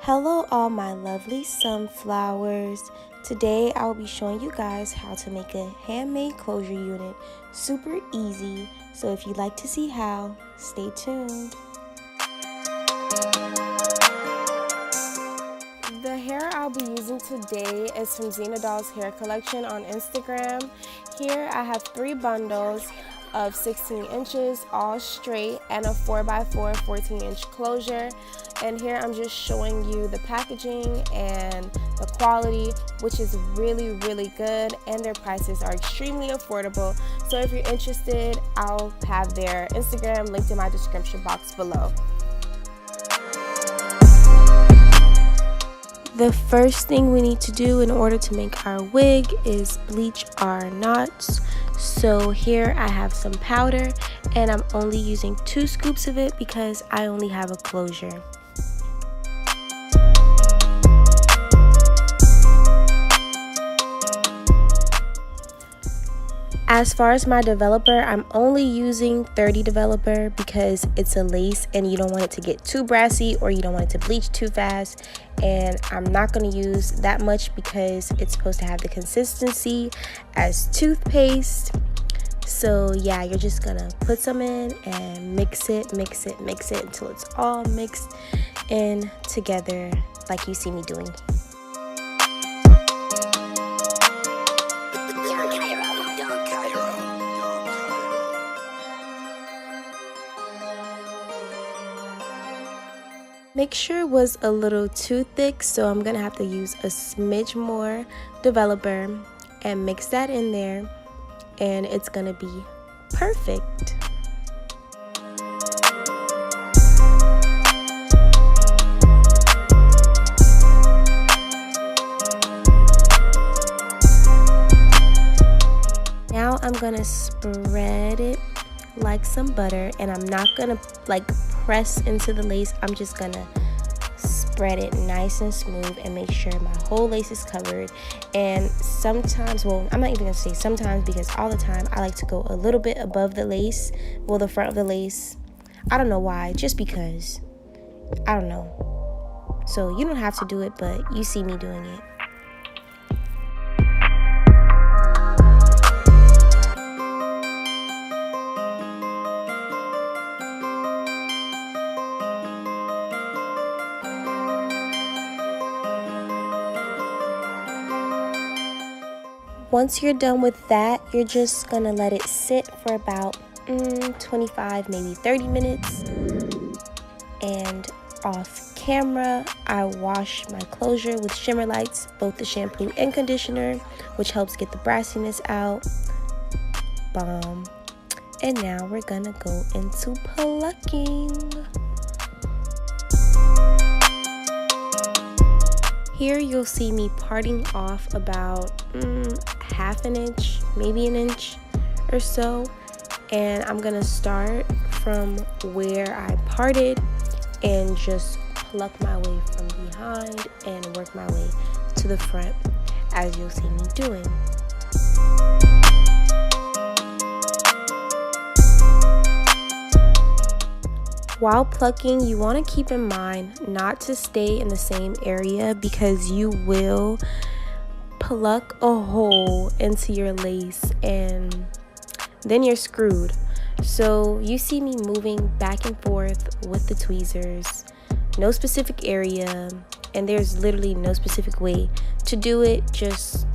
Hello all my lovely sunflowers. Today I will be showing you guys how to make a handmade closure unit. Super easy, so if you'd like to see how, stay tuned. The hair I'll be using today is from ZINA Dolls hair collection on Instagram. Here I have 3 bundles of 16 inches, all straight, and a 4x4 14-inch closure. And here I'm just showing you the packaging and the quality, which is really good, and their prices are extremely affordable. So if you're interested, I'll have their Instagram linked in my description box below. The first thing we need to do in order to make our wig is bleach our knots. So here I have some powder, and I'm only using 2 scoops of it because I only have a closure. As far as my developer, I'm only using 30 developer because it's a lace and you don't want it to get too brassy or you don't want it to bleach too fast. And I'm not going to use that much because it's supposed to have the consistency as toothpaste. So yeah, you're just going to put some in and mix it until it's all mixed in together like you see me doing. Mixture was a little too thick, so I'm gonna have to use a smidge more developer and mix that in there, and it's gonna be perfect. Now I'm gonna spread it like some butter, and I'm not gonna like press into the lace. I'm just gonna spread it nice and smooth and make sure my whole lace is covered. And sometimes, well, I'm not even gonna say sometimes because all the time I like to go a little bit above the lace, well, the front of the lace. I don't know why, just because. I don't know. So you don't have to do it, but you see me doing it. Once you're done with that, you're just gonna let it sit for about 25, maybe 30 minutes. And off camera, I wash my closure with Shimmer Lights, both the shampoo and conditioner, which helps get the brassiness out. Bomb. And now we're gonna go into plucking. Here you'll see me parting off about half an inch, maybe an inch or so, and I'm gonna start from where I parted and just pluck my way from behind and work my way to the front, as you'll see me doing. While plucking, you want to keep in mind not to stay in the same area because you will pluck a hole into your lace and then you're screwed. So you see me moving back and forth with the tweezers, no specific area, and there's literally no specific way to do it. Just,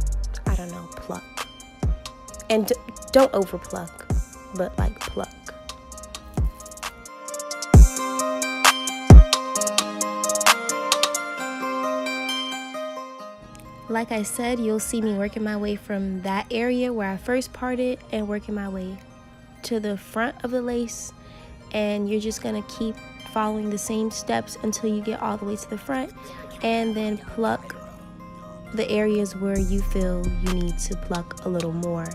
I don't know, pluck. And don't over pluck, but like pluck. Like I said, you'll see me working my way from that area where I first parted and working my way to the front of the lace. And you're just gonna keep following the same steps until you get all the way to the front, and then pluck the areas where you feel you need to pluck a little more.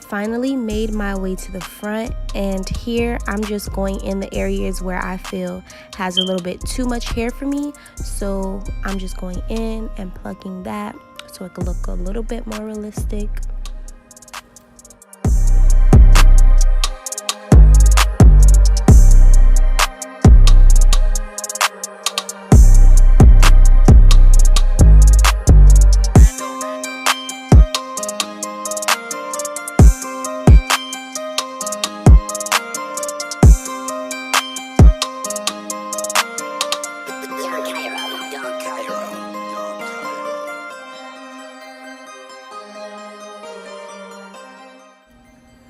finally made my way to the front, and here I'm just going in the areas where I feel has a little bit too much hair for me. So I'm just going in and plucking that so it could look a little bit more realistic.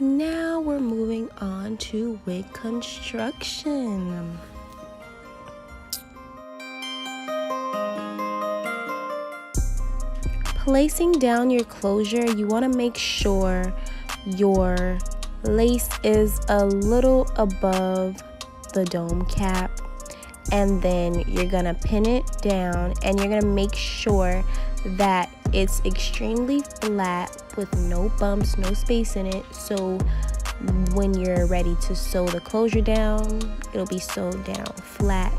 Now we're moving on to wig construction. Placing down your closure, you want to make sure your lace is a little above the dome cap, and then you're gonna pin it down, and you're gonna make sure that it's extremely flat with no bumps, no space in it, so when you're ready to sew the closure down, it'll be sewed down flat.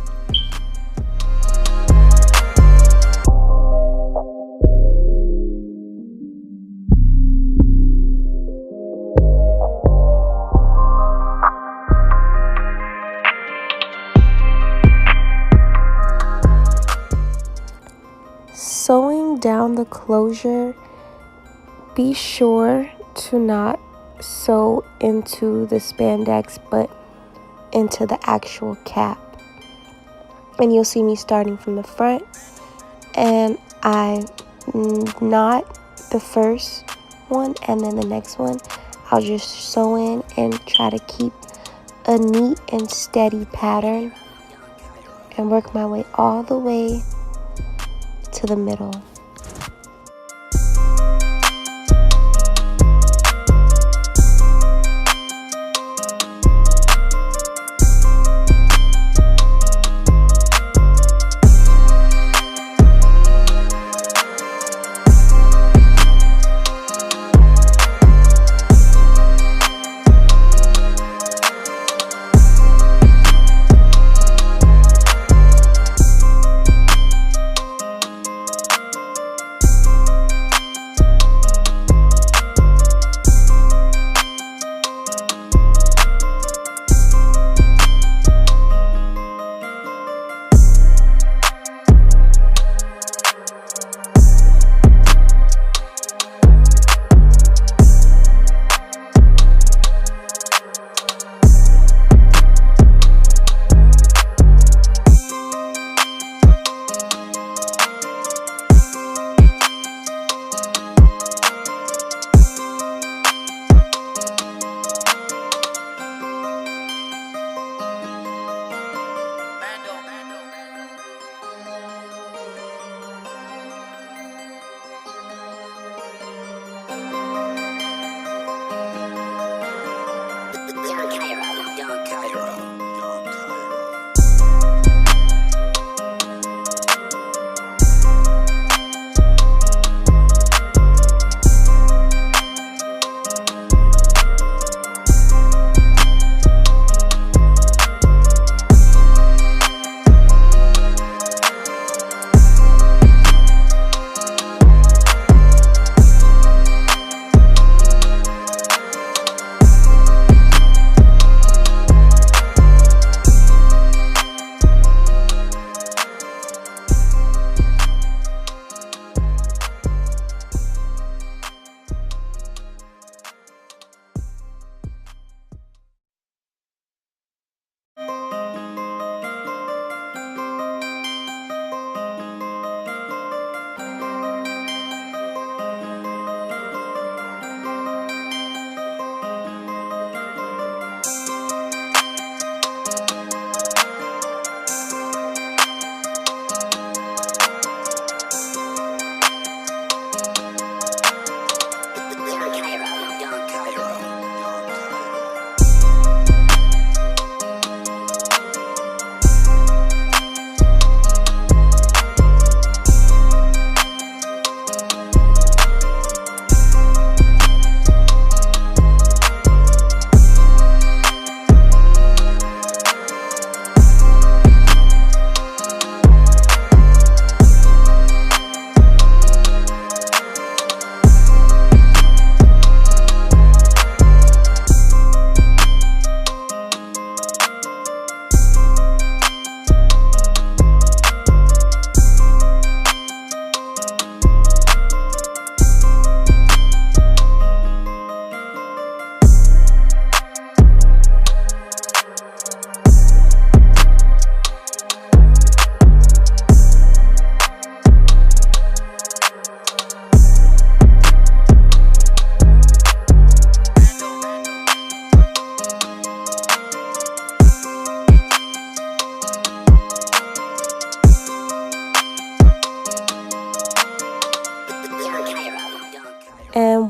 Sewing down the closure, be sure to not sew into the spandex but into the actual cap. And you'll see me starting from the front, and I knot the first one, and then the next one I'll just sew in and try to keep a neat and steady pattern and work my way all the way to the middle.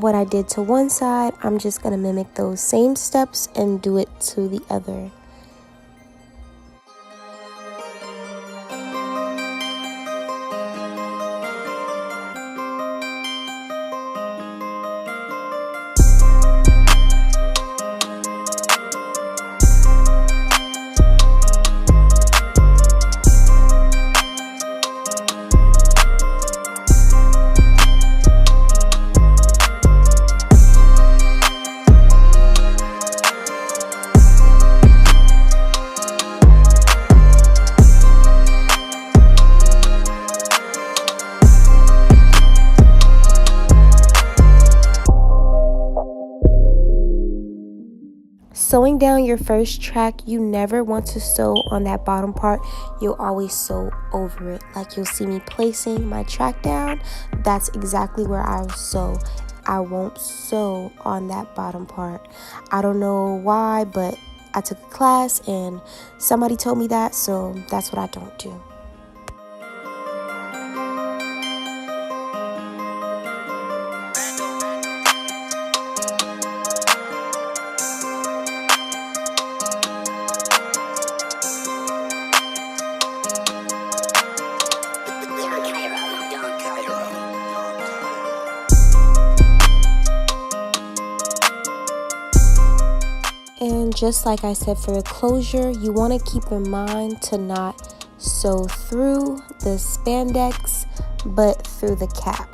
from what I did to one side, I'm just going to mimic those same steps and do it to the other. Sewing down your first track, you never want to sew on that bottom part. You'll always sew over it. Like you'll see me placing my track down, that's exactly where I'll sew. I won't sew on that bottom part. I don't know why, but I took a class and somebody told me that, so that's what I don't do. And just like I said for the closure, you want to keep in mind to not sew through the spandex, but through the cap.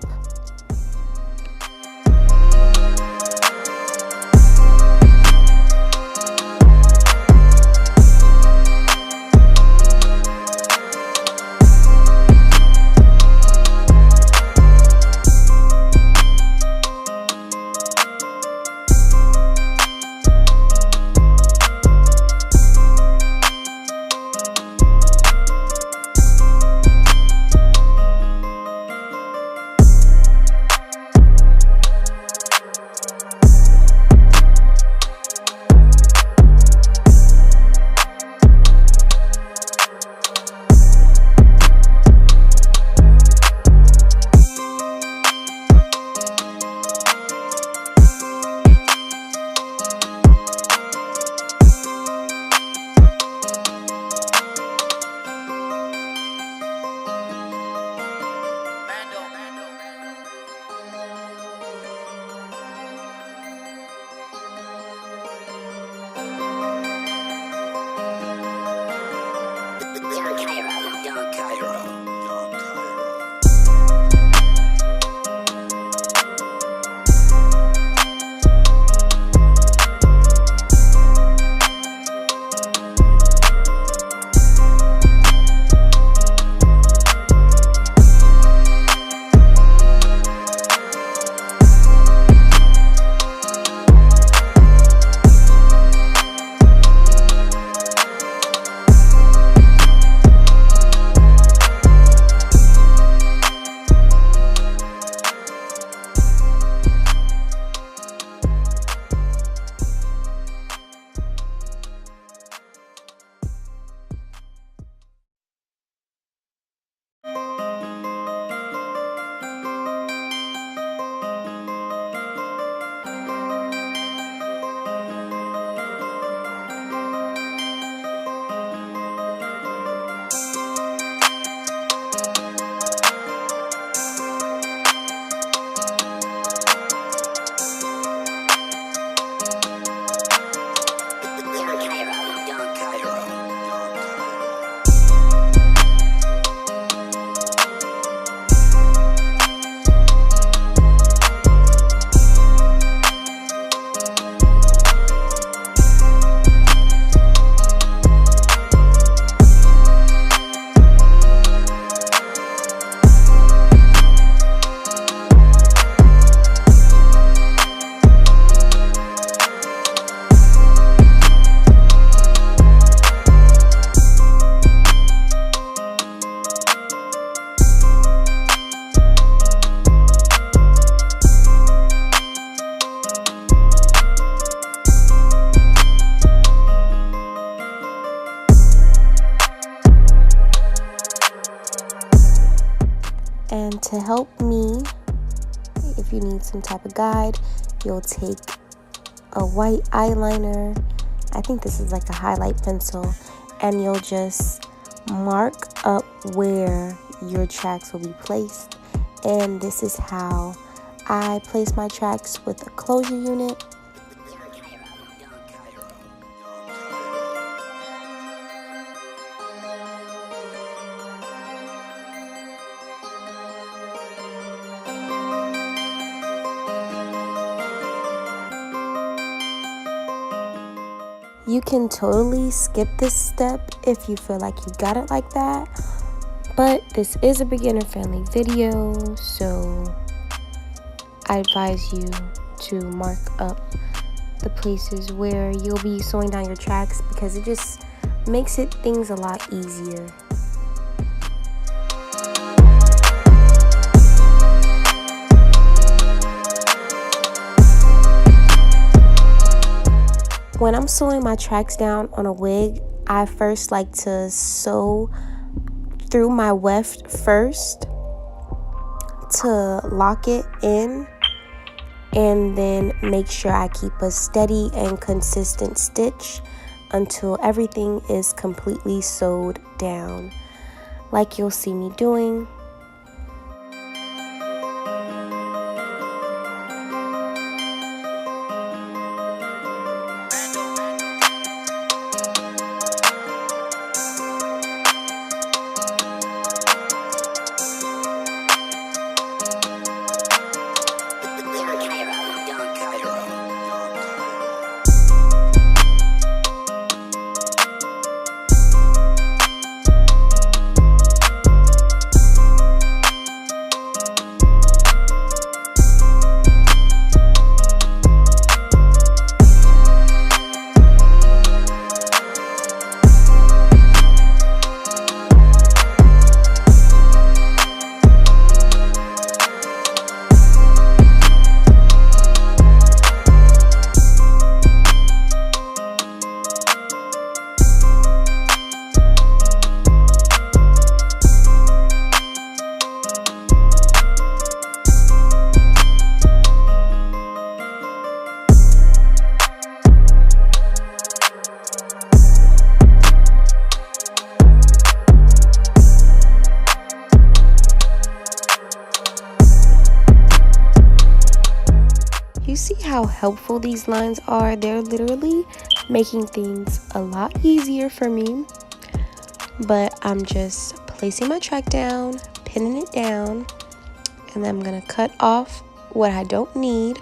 And to help me, if if you need some type of guide, you'll take a white eyeliner, I think this is like a highlight pencil, and you'll just mark up where your tracks will be placed. And this is how I place my tracks with a closure unit. You can totally skip this step if you feel like you got it like that, but this is a beginner friendly video, so I advise you to mark up the places where you'll be sewing down your tracks, because it just makes things a lot easier. When I'm sewing my tracks down on a wig, I first like to sew through my weft first to lock it in, and then make sure I keep a steady and consistent stitch until everything is completely sewed down, like you'll see me doing. You see how helpful these lines are? They're literally making things a lot easier for me. But I'm just placing my track down, pinning it down, and then I'm gonna cut off what I don't need,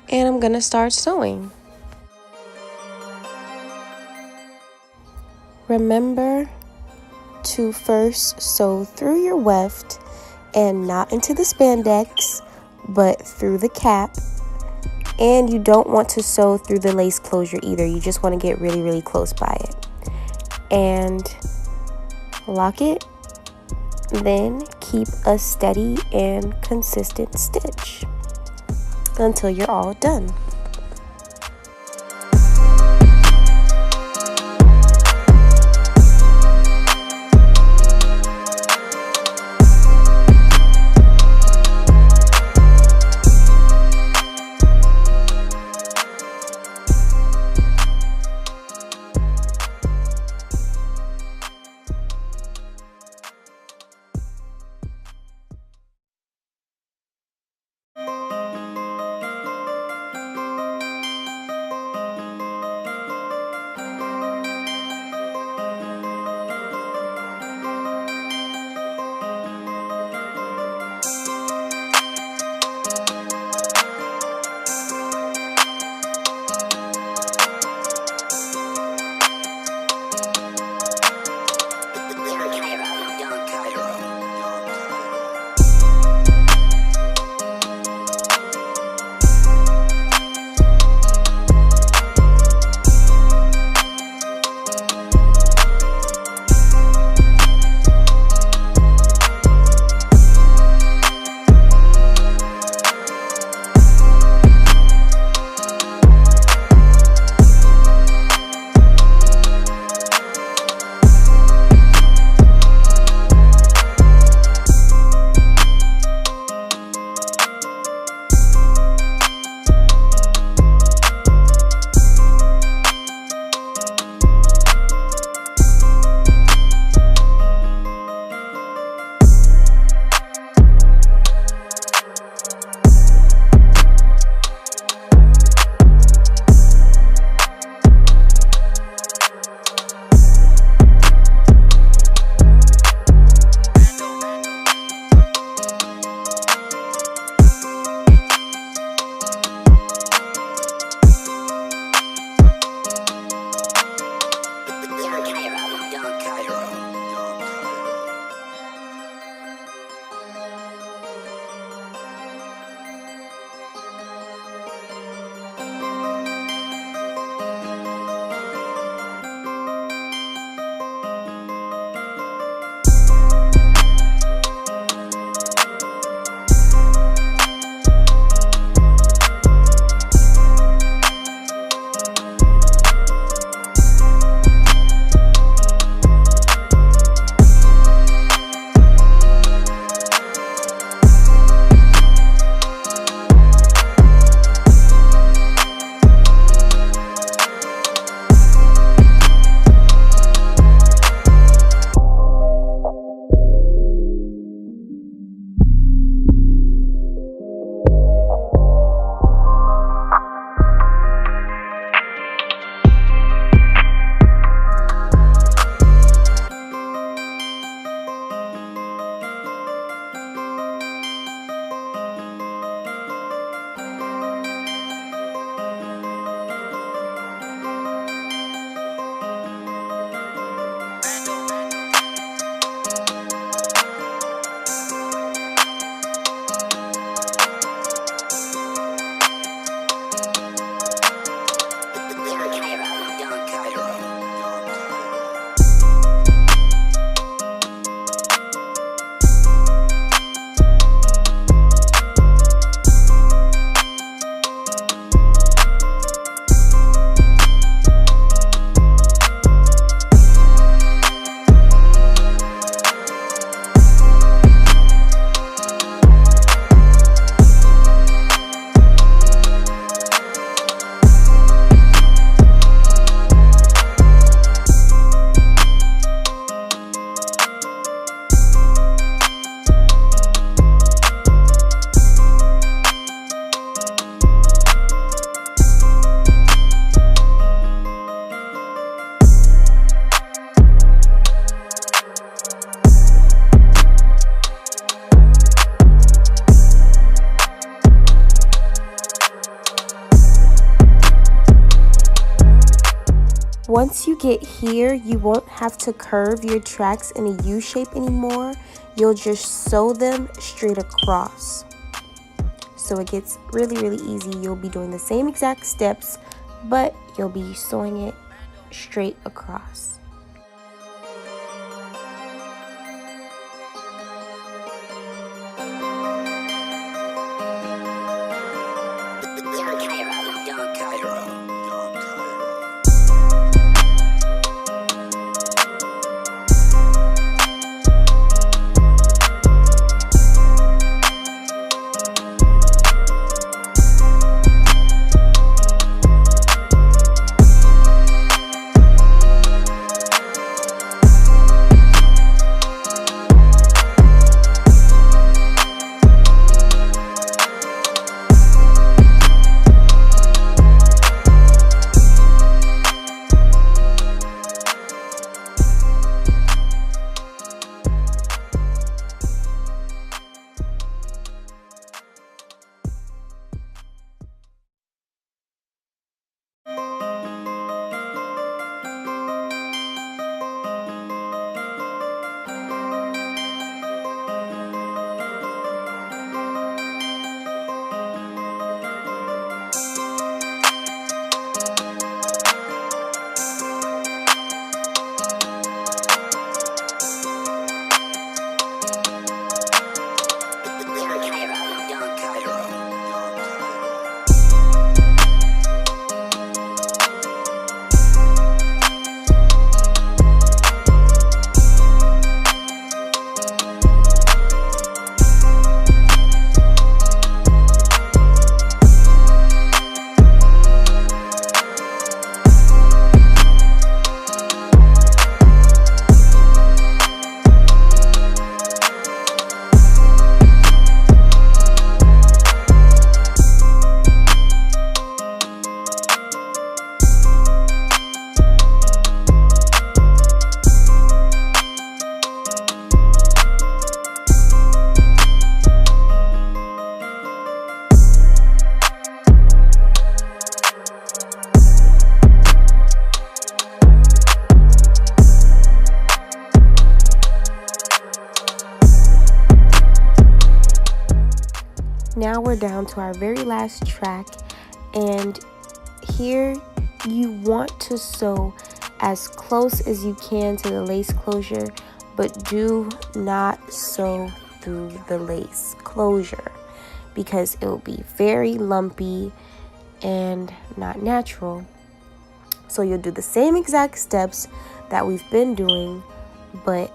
and I'm gonna start sewing. Remember to first sew through your weft and not into the spandex, but through the cap. And you don't want to sew through the lace closure either. You just want to get really, really close by it. And lock it. Then keep a steady and consistent stitch until you're all done. Once you get here, you won't have to curve your tracks in a U shape anymore. You'll just sew them straight across. So it gets really easy. You'll be doing the same exact steps, but you'll be sewing it straight across. Now we're down to our very last track, and here you want to sew as close as you can to the lace closure, but do not sew through the lace closure because it will be very lumpy and not natural. So you'll do the same exact steps that we've been doing, but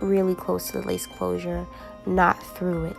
really close to the lace closure, not through it.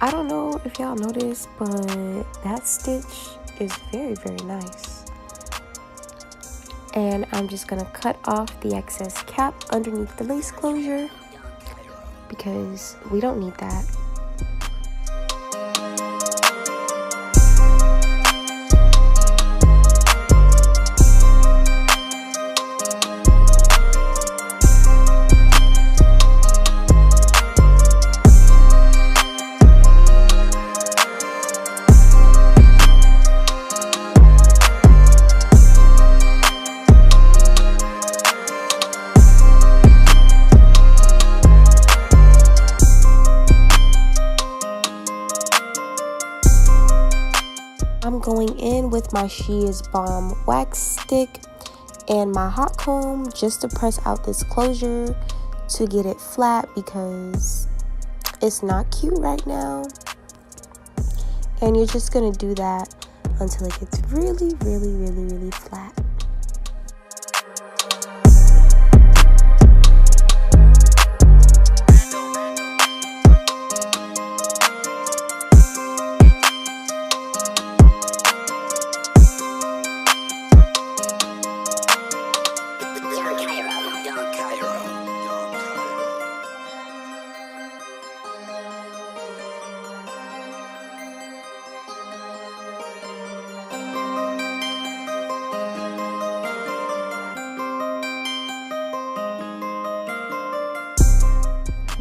I don't know if y'all noticed, but that stitch is very, very nice. And I'm just gonna cut off the excess cap underneath the lace closure because we don't need that. I'm going in with my She Is Bomb wax stick and my hot comb just to press out this closure to get it flat because it's not cute right now. And you're just gonna do that until it gets really, really, really, really flat.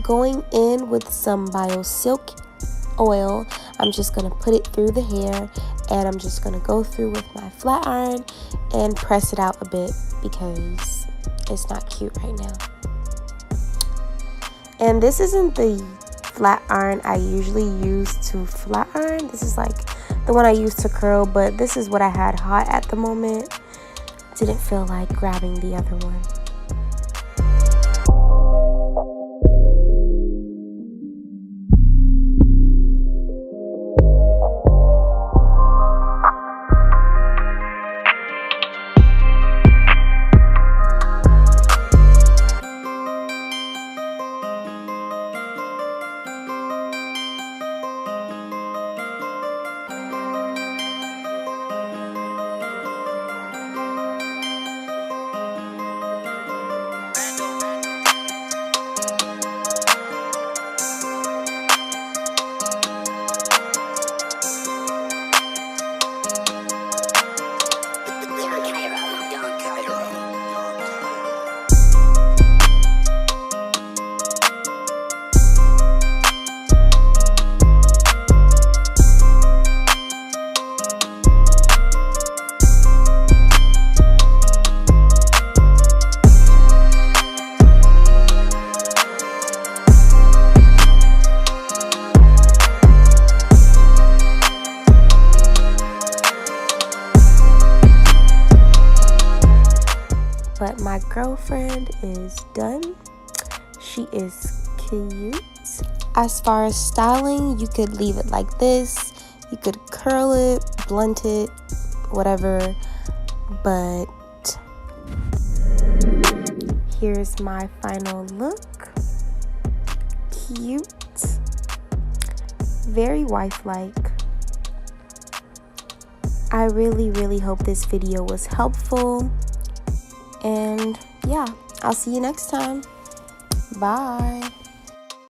Going in with some Bio Silk oil, I'm just going to put it through the hair and I'm just going to go through with my flat iron and press it out a bit because it's not cute right now. And this isn't the flat iron I usually use to flat iron. This is like the one I use to curl, but this is what I had hot at the moment. Didn't feel like grabbing the other one. But my girlfriend is done. She is cute. As far as styling, you could leave it like this. You could curl it, blunt it, whatever. But here's my final look. Cute. Very wife-like. I really, really hope this video was helpful. And yeah, I'll see you next time. Bye.